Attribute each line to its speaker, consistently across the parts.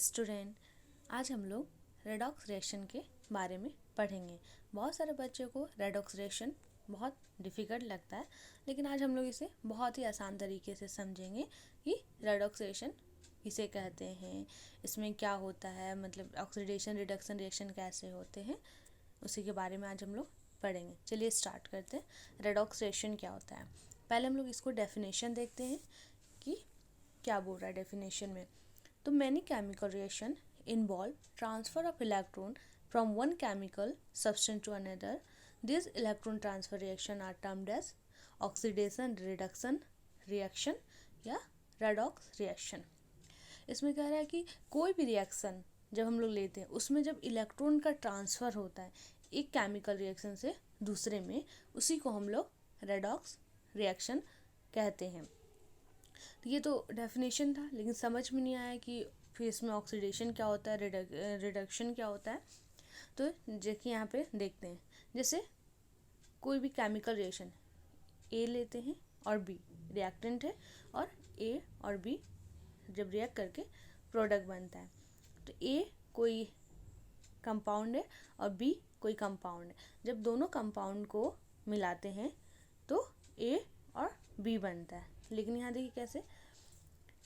Speaker 1: Student, आज हम लोग रेडॉक्स रिएक्शन के बारे में पढ़ेंगे। बहुत सारे बच्चों को रेडॉक्स रिएक्शन बहुत डिफ़िकल्ट लगता है, लेकिन आज हम लोग इसे बहुत ही आसान तरीके से समझेंगे कि रेडॉक्स रिएक्शन किसे कहते हैं, इसमें क्या होता है, मतलब ऑक्सीडेशन रिडक्शन रिएक्शन कैसे होते हैं, उसी के बारे में आज हम लोग पढ़ेंगे। चलिए स्टार्ट करते हैं। रेडॉक्स रिएक्शन क्या होता है, पहले हम लोग इसको डेफिनेशन देखते हैं कि क्या बोल रहा है डेफिनेशन में। तो many chemical reaction involve transfer of electron from one chemical substance to another. These electron transfer reaction are termed as oxidation reduction reaction या redox reaction। इसमें कह रहा है कि कोई भी रिएक्शन जब हम लोग लेते हैं उसमें जब इलेक्ट्रॉन का ट्रांसफ़र होता है एक केमिकल रिएक्शन से दूसरे में, उसी को हम लोग रेडॉक्स रिएक्शन कहते हैं। तो ये तो डेफिनेशन था, लेकिन समझ में नहीं आया कि फिर इसमें ऑक्सीडेशन क्या होता है, रिडक्शन क्या होता है। तो देखिए यहाँ पे देखते हैं, जैसे कोई भी केमिकल रिएक्शन ए लेते हैं और बी रिएक्टेंट है, और ए और बी जब रिएक्ट करके प्रोडक्ट बनता है। तो ए कोई कंपाउंड है और बी कोई कंपाउंड है। जब दोनों कंपाउंड को मिलाते हैं तो ए और बी बनता है। लेकिन यहाँ देखिए कैसे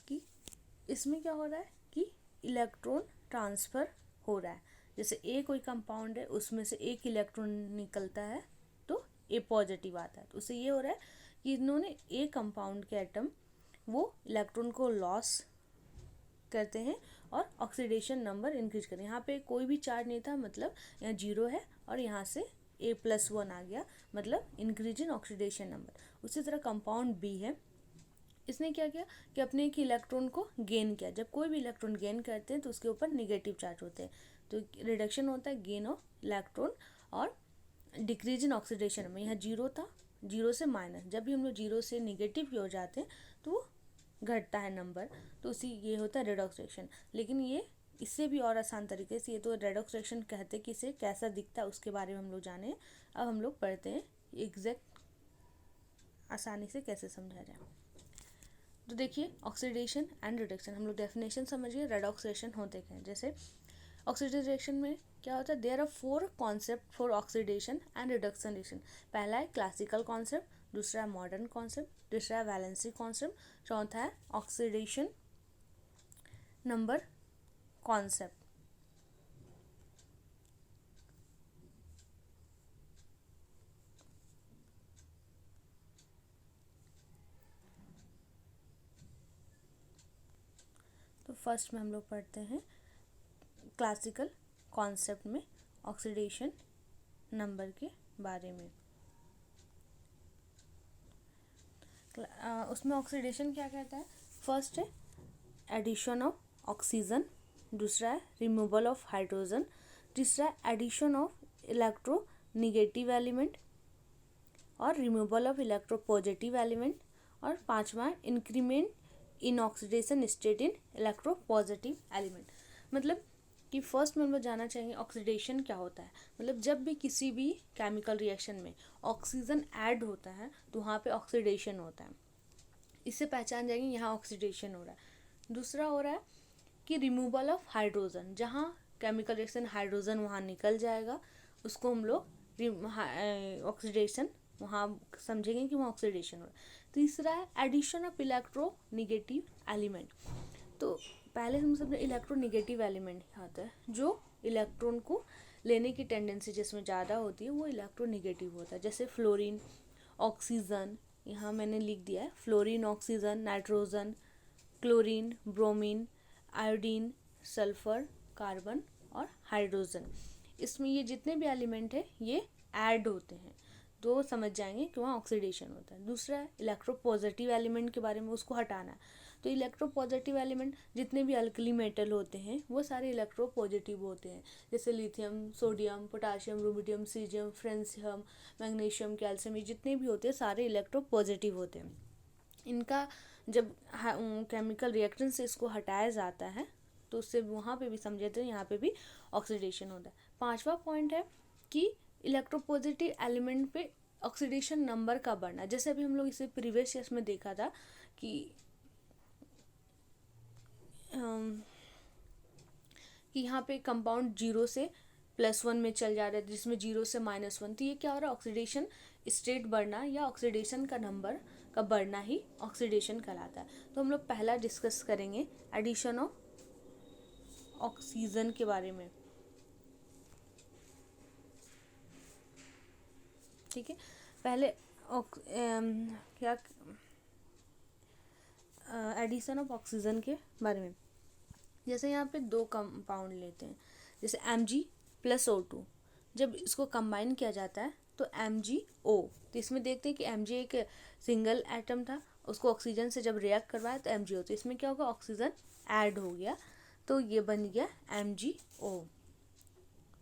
Speaker 1: कि इसमें क्या हो रहा है कि इलेक्ट्रॉन ट्रांसफ़र हो रहा है। जैसे ए कोई कंपाउंड है, उसमें से एक इलेक्ट्रॉन निकलता है तो ए पॉजिटिव आता है। तो उससे ये हो रहा है कि इन्होंने ए कंपाउंड के एटम वो इलेक्ट्रॉन को लॉस करते हैं और ऑक्सीडेशन नंबर इंक्रीज करते हैं। यहाँ पे कोई भी चार्ज नहीं था, मतलब यहाँ 0 है और यहाँ से A+1 आ गया, मतलब इंक्रीज इन ऑक्सीडेशन नंबर। उसी तरह कंपाउंड बी है, इसने क्या किया कि अपने एक इलेक्ट्रॉन को गेन किया। जब कोई भी इलेक्ट्रॉन गेन करते हैं तो उसके ऊपर निगेटिव चार्ज होते हैं, तो रिडक्शन होता है गेन ऑफ इलेक्ट्रॉन और डिक्रीज इन ऑक्सीडेशन नंबर। यहाँ 0 था, 0 से माइनस, जब भी हम लोग 0 से निगेटिव की ओर जाते हैं तो वो घटता है नंबर, तो उसी ये होता है रेडॉक्स रिएक्शन। लेकिन ये इससे भी और आसान तरीके से, ये तो रेडॉक्स रिएक्शन कहते कि इसे कैसा दिखता है उसके बारे में हम लोग जाने। अब हम लोग पढ़ते हैं एग्जैक्ट आसानी से कैसे समझा जाए। तो देखिए ऑक्सीडेशन एंड रिडक्शन, हम लोग डेफिनेशन समझिए रेडॉक्स रिएक्शन होते क्या हैं। जैसे ऑक्सीडेशन रिएक्शन में क्या होता है, there are 4 concept for oxidation and reduction reaction. पहला है क्लासिकल कॉन्सेप्ट, दूसरा है मॉडर्न कॉन्सेप्ट, तीसरा है वैलेंसी कॉन्सेप्ट, चौथा है ऑक्सीडेशन नंबर कॉन्सेप्ट। तो फर्स्ट में हम लोग पढ़ते हैं क्लासिकल कॉन्सेप्ट में ऑक्सीडेशन नंबर के बारे में। उसमें ऑक्सीडेशन क्या कहता है, फर्स्ट है एडिशन ऑफ ऑक्सीजन, दूसरा है रिमूवल ऑफ हाइड्रोजन, तीसरा है एडिशन ऑफ इलेक्ट्रोनिगेटिव एलिमेंट और रिमूवल ऑफ इलेक्ट्रोपॉजिटिव एलिमेंट, और पांचवा increment in oxidation state in electropositive element. मतलब कि फर्स्ट में हम लोग जानना चाहेंगे ऑक्सीडेशन क्या होता है। मतलब जब भी किसी भी केमिकल रिएक्शन में ऑक्सीजन ऐड होता है तो वहाँ पे ऑक्सीडेशन होता है, इससे पहचान जाएंगे यहाँ ऑक्सीडेशन हो रहा है। दूसरा हो रहा है कि रिमूवल ऑफ हाइड्रोजन, जहाँ केमिकल रिएक्शन हाइड्रोजन वहाँ निकल जाएगा, उसको हम लोग ऑक्सीडेशन वहाँ समझेंगे कि वहाँ ऑक्सीडेशन हो रहा है। तीसरा है एडिशन ऑफ इलेक्ट्रोनिगेटिव एलिमेंट। तो पहले हम सब इलेक्ट्रोनिगेटिव एलिमेंट आता है, जो इलेक्ट्रॉन को लेने की टेंडेंसी जिसमें ज़्यादा होती है वो इलेक्ट्रोनिगेटिव होता है। जैसे फ्लोरीन, ऑक्सीजन, यहाँ मैंने लिख दिया है fluorine, oxygen, nitrogen, chlorine, bromine, iodine, sulphur, carbon और हाइड्रोजन। इसमें ये जितने भी एलिमेंट है ये ऐड होते हैं, तो समझ जाएंगे कि वहाँ ऑक्सीडेशन होता है। दूसरा है इलेक्ट्रोपॉजिटिव एलिमेंट के बारे में, उसको हटाना है। तो इलेक्ट्रोपॉजिटिव एलिमेंट जितने भी अल्कली मेटल होते हैं वो सारे इलेक्ट्रोपॉजिटिव होते हैं, जैसे lithium, sodium, potassium, rubidium, caesium, francium, magnesium, calcium, ये जितने भी होते हैं सारे इलेक्ट्रोपॉजिटिव होते हैं। इनका जब केमिकल रिएक्शन से इसको हटाया जाता है तो उससे वहाँ पे भी समझे थे, यहाँ पे भी ऑक्सीडेशन होता है। पांचवा पॉइंट है कि इलेक्ट्रोपॉजिटिव एलिमेंट पे ऑक्सीडेशन नंबर का बढ़ना। जैसे अभी हम लोग इसे प्रीवियस ईयर्स में देखा था कि कि यहाँ पे कंपाउंड 0 से +1 में चल जा रहा है, जिसमें 0 से -1, तो ये क्या हो रहा है, ऑक्सीडेशन स्टेट बढ़ना या ऑक्सीडेशन का नंबर का बढ़ना ही ऑक्सीडेशन कहलाता है। तो हम लोग पहला डिस्कस करेंगे एडिशन ऑफ ऑक्सीजन के बारे में। ठीक है, पहले क्या एडिशन ऑफ ऑक्सीजन के बारे में। जैसे यहाँ पे 2 कंपाउंड लेते हैं, जैसे Mg+O2, जब इसको कंबाइन किया जाता है तो MgO, तो इसमें देखते हैं कि Mg एक सिंगल एटम था, उसको ऑक्सीजन से जब रिएक्ट करवाया तो MgO, तो इसमें क्या होगा, ऑक्सीजन ऐड हो गया, तो ये बन गया MgO।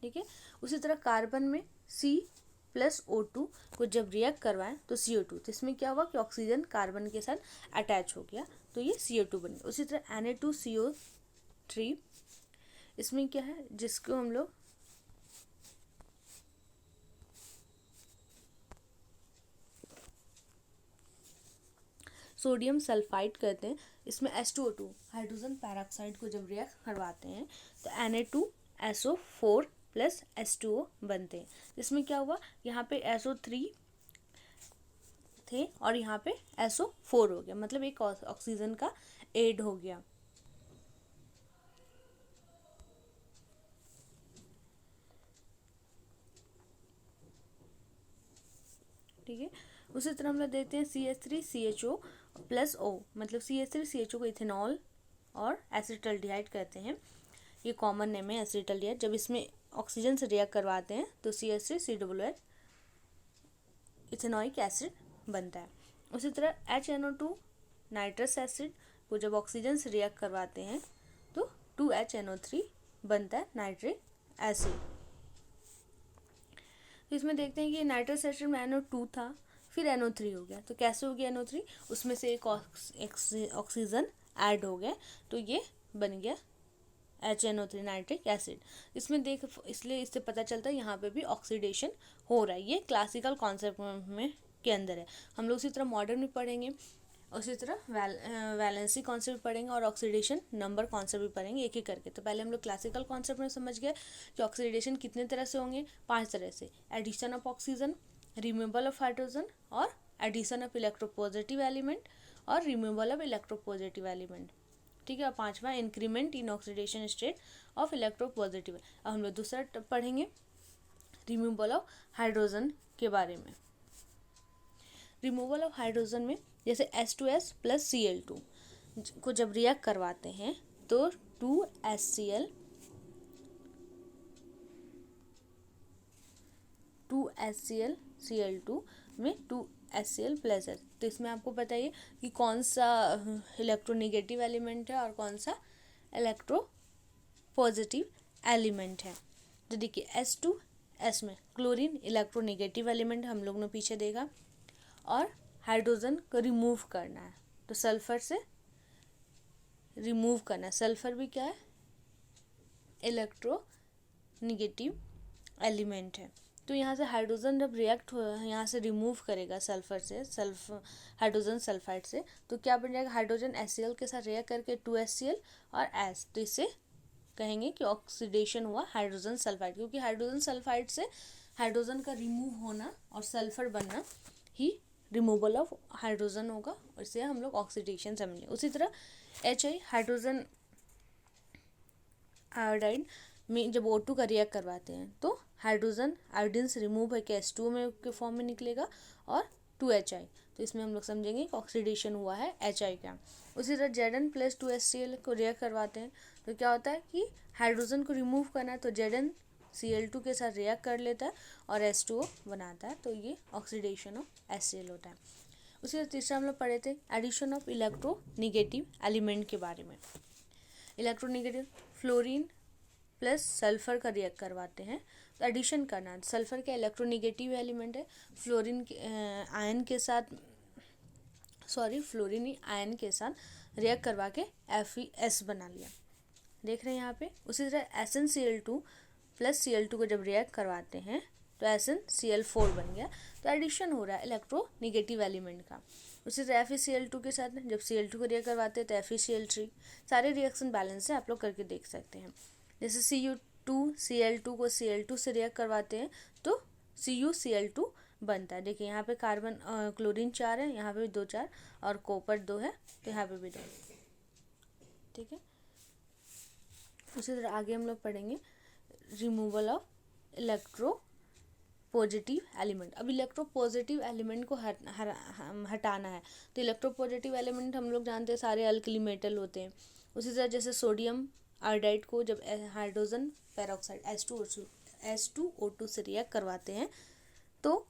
Speaker 1: ठीक है, उसी तरह कार्बन में C+O2 को जब रिएक्ट करवाएं तो CO2, तो इसमें क्या हुआ कि ऑक्सीजन कार्बन के साथ अटैच हो गया, तो ये CO2 बन गया। उसी तरह Na2CO3, इसमें क्या है, जिसको हम लोग सोडियम सल्फाइड कहते हैं, इसमें H2O2 हाइड्रोजन पेरोक्साइड को जब रिएक्ट करवाते हैं तो Na2SO4 + H2O बनते हैं, इसमें क्या हुआ, यहाँ पे SO3 थे और यहाँ पे SO4 हो गया, मतलब एक ऑक्सीजन का एड हो गया। ठीक है, उसी तरह हम लोग देखते हैं CH3CHO + O, मतलब CH3CHO को इथेनॉल और एसिटल्डिहाइड कहते हैं, ये कॉमन नेम है एसिटल्डिहाइड। जब इसमें ऑक्सीजन से रिएक्ट करवाते हैं तो CH3COOH इथेनॉइक एसिड बनता है। उसी तरह HNO2 नाइट्रस एसिड को जब ऑक्सीजन से रिएक्ट करवाते हैं तो 2HNO3 बनता है नाइट्रिक एसिड। तो इसमें देखते हैं कि नाइट्रस एसिड में NO2 था, फिर NO3 हो गया, तो कैसे हो गया NO3, उसमें से एक ऑक्सीजन ऐड हो गया, तो ये बन गया HNO3 नाइट्रिक एसिड। इसमें देख, इसलिए इससे पता चलता है यहाँ पे भी ऑक्सीडेशन हो रहा है, ये क्लासिकल कॉन्सेप्ट में के अंदर है। हम लोग उसी तरह मॉडर्न भी पढ़ेंगे, उसी तरह वैलेंसी कॉन्सेप्ट पढ़ेंगे और ऑक्सीडेशन नंबर कॉन्सेप्ट भी पढ़ेंगे एक एक करके। तो पहले हम लोग क्लासिकल कॉन्सेप्ट में समझ गए कि ऑक्सीडेशन कितने तरह से होंगे, 5 तरह से, addition of oxygen, removal of hydrogen और एडिशन ऑफ इलेक्ट्रोपॉजिटिव एलिमेंट और रिमूवल ऑफ इलेक्ट्रोपॉजिटिव एलिमेंट। ठीक है, और 5वां increment in oxidation state of electropositive. अब हम लोग दूसरा पढ़ेंगे रिमूवल ऑफ हाइड्रोजन के बारे में। रिमूवल ऑफ हाइड्रोजन में जैसे H2S + Cl2 को जब रिएक्ट करवाते हैं तो 2HCl Cl2 में 2HCl + है, तो इसमें आपको बताइए कि कौन सा इलेक्ट्रोनेगेटिव एलिमेंट है और कौन सा इलेक्ट्रो पॉजिटिव एलिमेंट है। तो देखिए H2S में क्लोरीन इलेक्ट्रोनेगेटिव एलिमेंट हम लोग ने पीछे देखा, और हाइड्रोजन को रिमूव करना है तो सल्फर से रिमूव करना है, सल्फर भी क्या है, इलेक्ट्रोनेगेटिव एलिमेंट है। तो यहाँ से हाइड्रोजन जब रिएक्ट हो, यहाँ से रिमूव करेगा सल्फर से, हाइड्रोजन सल्फाइड से, तो क्या बन जाएगा, हाइड्रोजन HCl के साथ रिएक्ट करके 2HCl और S, तो इससे कहेंगे कि ऑक्सीडेशन हुआ हाइड्रोजन सल्फाइड, क्योंकि हाइड्रोजन सल्फाइड से हाइड्रोजन का रिमूव होना और सल्फर बनना ही रिमूवल ऑफ हाइड्रोजन होगा, और इसे हम लोग ऑक्सीडेशन समझेंगे। उसी तरह HI हाइड्रोजन आयोडाइड में जब O2 का रिएक्ट करवाते हैं तो हाइड्रोजन आयोडीन से रिमूव होकर H2O में के फॉर्म में निकलेगा और 2HI, तो इसमें हम लोग समझेंगे कि ऑक्सीडेशन हुआ है HI का। उसी तरह Zn + 2HCl को रिएक्ट करवाते हैं तो क्या होता है कि हाइड्रोजन को रिमूव करना है तो Zn Cl2 के साथ रिएक्ट कर लेता है और H2O बनाता है, तो ये ऑक्सीडेशन ऑफ HCl होता है। उसी तरह तीसरा हम लोग पढ़े थे एडिशन ऑफ इलेक्ट्रोनेगेटिव एलिमेंट के बारे में। इलेक्ट्रोनेगेटिव फ्लोरीन + सल्फर का रिएक्ट करवाते हैं तो एडिशन करना है, सल्फर का इलेक्ट्रोनेगेटिव एलिमेंट है, फ्लोरीन आयन के साथ फ्लोरीन आयन के साथ रिएक्ट करवा के FeS बना लिया, देख रहे हैं यहाँ पे। उसी तरह SnCl2 + Cl2 को जब रिएक्ट करवाते हैं तो SnCl4 बन गया, तो एडिशन हो रहा है इलेक्ट्रोनेगेटिव एलिमेंट का। उसी तरह FeCl2 के साथ जब Cl2 को रिएक्ट करवाते हैं तो FeCl3, सारे रिएक्शन बैलेंस से आप लोग करके देख सकते हैं। जैसे Cu2Cl2 को Cl2 से रिएक्ट करवाते हैं तो CuCl2 बनता है। देखिए यहाँ पे कार्बन क्लोरीन 4 है, यहाँ पे भी 2 4 और कॉपर 2 है, तो यहाँ पे भी 2। ठीक है, उसी तरह आगे हम लोग पढ़ेंगे removal of electro positive element. अब इलेक्ट्रो पॉजिटिव एलिमेंट को हटाना है, तो इलेक्ट्रो पॉजिटिव एलिमेंट हम लोग जानते हैं सारे अल्कली मेटल होते हैं। उसी तरह जैसे सोडियम आयोडाइड को जब हाइड्रोजन पेरोक्साइड H2O2 से रिएक्ट करवाते हैं तो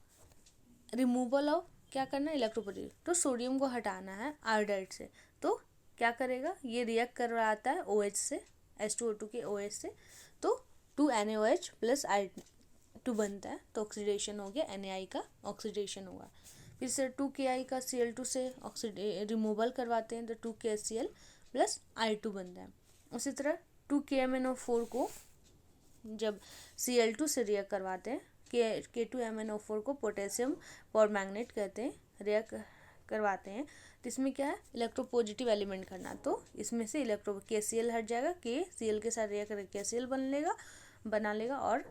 Speaker 1: रिमूवल ऑफ क्या करना है, इलेक्ट्रोपॉजिटिव, तो सोडियम को हटाना है आयोडाइड से, तो क्या करेगा, ये रिएक्ट करवाता है OH से, H2O2 के OH से, तो 2NaOH प्लस I2 बनता है, तो ऑक्सीडेशन हो गया, Na का ऑक्सीडेशन होगा। फिर से 2Ki का Cl2 से रिमूवल करवाते हैं तो 2KCl प्लस I2 बनता है। उसी तरह 2KMnO4 को जब Cl2 से रिएक्ट करवाते हैं, K2MnO4 को पोटेशियम परमैंगनेट कहते हैं, रिएक्ट करवाते हैं, तो इसमें क्या है, इलेक्ट्रोपॉजिटिव एलिमेंट करना, तो इसमें से इलेक्ट्रो KCl हट जाएगा, KCl के साथ रिएक्ट करके KCl बना लेगा और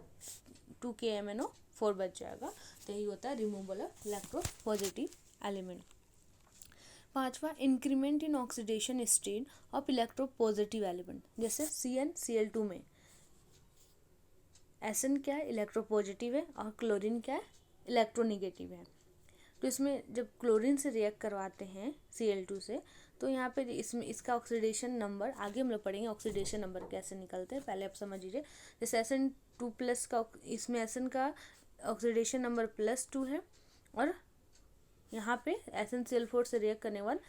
Speaker 1: 2KMnO4 बच जाएगा। तो यही होता है रिमूवल ऑफ इलेक्ट्रोपॉजिटिव एलिमेंट। पांचवा, increment in oxidation state of electropositive element. जैसे CnCl2 में Sn क्या है, इलेक्ट्रोपॉजिटिव है, और क्लोरीन क्या है, इलेक्ट्रोनिगेटिव है। तो इसमें जब क्लोरीन से रिएक्ट करवाते हैं Cl2 से, तो यहाँ पे इसमें इसका ऑक्सीडेशन नंबर, आगे हम लोग पढ़ेंगे ऑक्सीडेशन नंबर कैसे निकलते हैं, पहले आप समझ लीजिए। जैसे Sn2 प्लस का, इसमें Sn का ऑक्सीडेशन नंबर +2 है, और यहाँ पे SnCl4 से रिएक्ट करने के बाद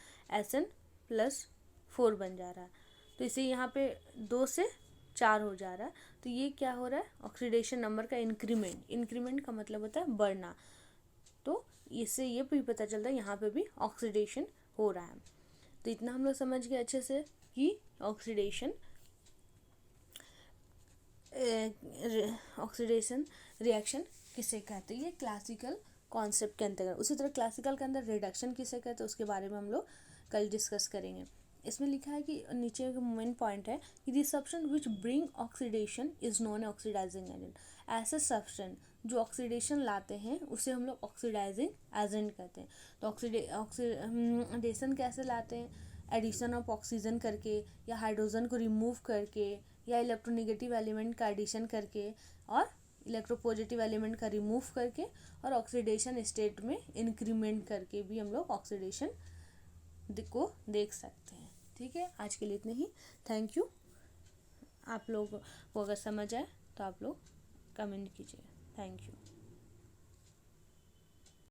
Speaker 1: Sn+4 बन जा रहा है, तो इसे यहाँ पे 2 से 4 हो जा रहा है। तो ये क्या हो रहा है, ऑक्सीडेशन नंबर का इंक्रीमेंट का मतलब होता है बढ़ना, तो इससे ये भी पता चलता है यहाँ पे भी ऑक्सीडेशन हो रहा है। तो इतना हम लोग समझ गए अच्छे से कि ऑक्सीडेशन रिएक्शन किसे कहते हैं, ये क्लासिकल कॉन्सेप्ट के अंतर्गत। उसी तरह क्लासिकल के अंदर रिडक्शन किसे कहते हैं उसके बारे में हम लोग कल डिस्कस करेंगे। इसमें लिखा है कि नीचे का मेन पॉइंट है कि this substance which bring oxidation is non oxidising agent. ऐसे सब्सटेंस जो ऑक्सीडेशन लाते हैं उसे हम लोग ऑक्सीडाइजिंग एजेंट कहते हैं। तो ऑक्सीडेशन कैसे लाते हैं, एडिशन ऑफ ऑक्सीजन करके, या हाइड्रोजन को रिमूव करके, या इलेक्ट्रोनिगेटिव एलिमेंट का एडिशन करके, और इलेक्ट्रोपॉजिटिव एलिमेंट का रिमूव करके, और ऑक्सीडेशन स्टेट में इंक्रीमेंट करके भी हम लोग ऑक्सीडेशन को देख सकते हैं। ठीक है, आज के लिए इतने ही। Thank you. आप लोग को अगर समझ आए तो आप लोग कमेंट कीजिए। Thank you.